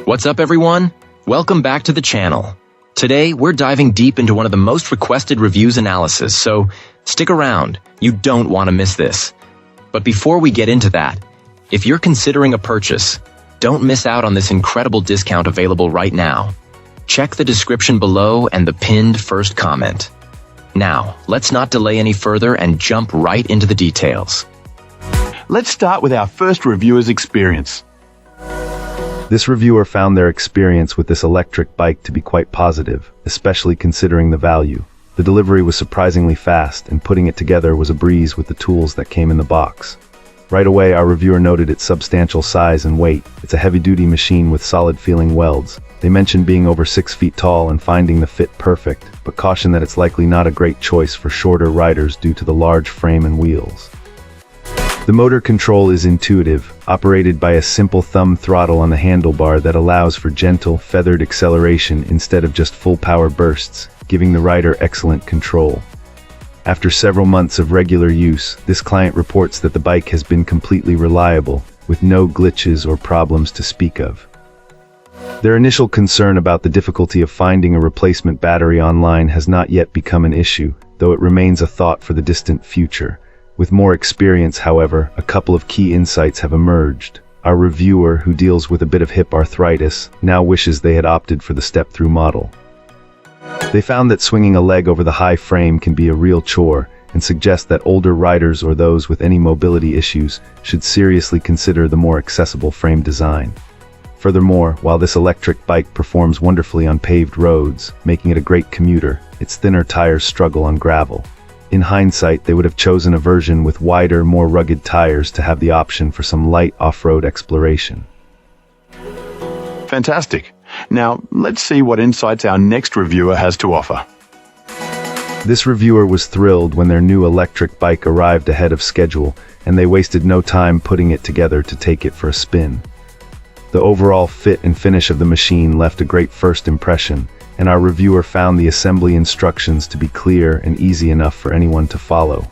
What's up, everyone? Welcome back to the channel. Today, we're diving deep into one of the most requested reviews analysis, so stick around. You don't want to miss this. But before we get into that, if you're considering a purchase, don't miss out on this incredible discount available right now. Check the description below and the pinned first comment. Now, let's not delay any further and jump right into the details. Let's start with our first reviewer's experience. This reviewer found their experience with this electric bike to be quite positive, especially considering the value. The delivery was surprisingly fast, and putting it together was a breeze with the tools that came in the box. Right away, our reviewer noted its substantial size and weight. It's a heavy-duty machine with solid-feeling welds. They mentioned being over 6 feet tall and finding the fit perfect, but cautioned that it's likely not a great choice for shorter riders due to the large frame and wheels. The motor control is intuitive, operated by a simple thumb throttle on the handlebar that allows for gentle, feathered acceleration instead of just full-power bursts, giving the rider excellent control. After several months of regular use, this client reports that the bike has been completely reliable, with no glitches or problems to speak of. Their initial concern about the difficulty of finding a replacement battery online has not yet become an issue, though it remains a thought for the distant future. With more experience, however, a couple of key insights have emerged. Our reviewer, who deals with a bit of hip arthritis, now wishes they had opted for the step-through model. They found that swinging a leg over the high frame can be a real chore, and suggest that older riders or those with any mobility issues should seriously consider the more accessible frame design. Furthermore, while this electric bike performs wonderfully on paved roads, making it a great commuter, its thinner tires struggle on gravel. In hindsight, they would have chosen a version with wider, more rugged tires to have the option for some light off-road exploration. Fantastic. Now, let's see what insights our next reviewer has to offer. This reviewer was thrilled when their new electric bike arrived ahead of schedule, and they wasted no time putting it together to take it for a spin. The overall fit and finish of the machine left a great first impression, and our reviewer found the assembly instructions to be clear and easy enough for anyone to follow.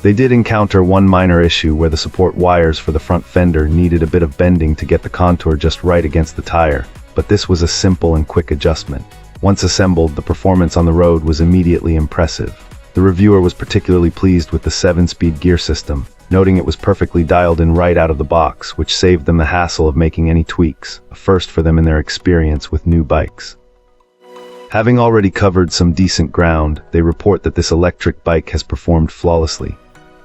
They did encounter one minor issue where the support wires for the front fender needed a bit of bending to get the contour just right against the tire, but this was a simple and quick adjustment. Once assembled, the performance on the road was immediately impressive. The reviewer was particularly pleased with the 7-speed gear system, noting it was perfectly dialed in right out of the box, which saved them the hassle of making any tweaks, a first for them in their experience with new bikes. Having already covered some decent ground, they report that this electric bike has performed flawlessly.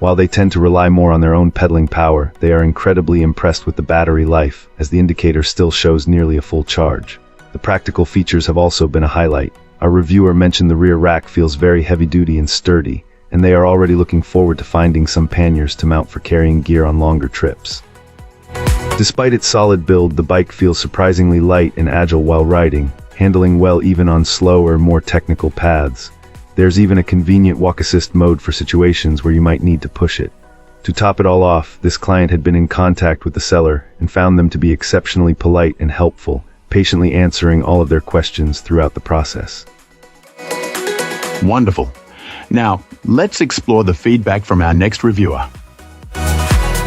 While they tend to rely more on their own pedaling power, they are incredibly impressed with the battery life, as the indicator still shows nearly a full charge. The practical features have also been a highlight. Our reviewer mentioned the rear rack feels very heavy-duty and sturdy, and they are already looking forward to finding some panniers to mount for carrying gear on longer trips. Despite its solid build, the bike feels surprisingly light and agile while riding, handling well even on slower, more technical paths. There's even a convenient walk assist mode for situations where you might need to push it. To top it all off, this client had been in contact with the seller and found them to be exceptionally polite and helpful, patiently answering all of their questions throughout the process. Wonderful. Now, let's explore the feedback from our next reviewer.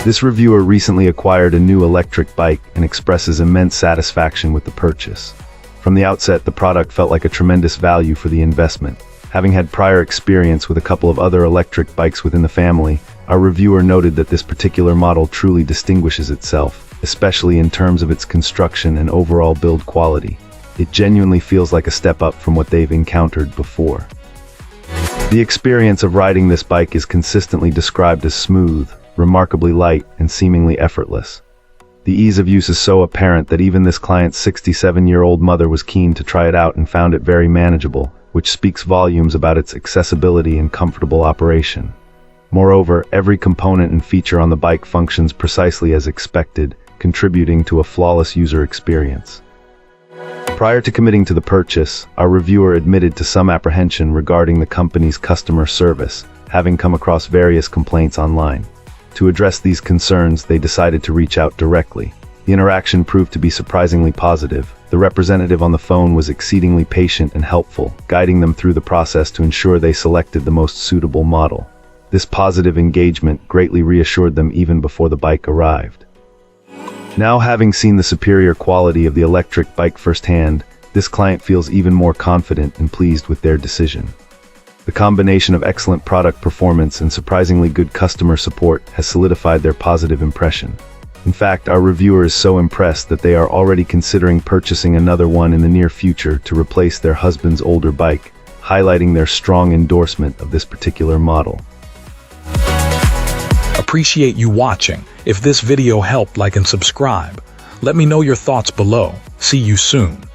This reviewer recently acquired a new electric bike and expresses immense satisfaction with the purchase. From the outset, the product felt like a tremendous value for the investment. Having had prior experience with a couple of other electric bikes within the family, our reviewer noted that this particular model truly distinguishes itself, especially in terms of its construction and overall build quality. It genuinely feels like a step up from what they've encountered before. The experience of riding this bike is consistently described as smooth, remarkably light, and seemingly effortless. The ease of use is so apparent that even this client's 67-year-old mother was keen to try it out and found it very manageable, which speaks volumes about its accessibility and comfortable operation. Moreover, every component and feature on the bike functions precisely as expected, contributing to a flawless user experience. Prior to committing to the purchase, our reviewer admitted to some apprehension regarding the company's customer service, having come across various complaints online. To address these concerns, they decided to reach out directly. The interaction proved to be surprisingly positive. The representative on the phone was exceedingly patient and helpful, guiding them through the process to ensure they selected the most suitable model. This positive engagement greatly reassured them even before the bike arrived. Now, having seen the superior quality of the electric bike firsthand, this client feels even more confident and pleased with their decision. The combination of excellent product performance and surprisingly good customer support has solidified their positive impression. In fact, our reviewer is so impressed that they are already considering purchasing another one in the near future to replace their husband's older bike, highlighting their strong endorsement of this particular model. Appreciate you watching. If this video helped, like and subscribe. Let me know your thoughts below. See you soon.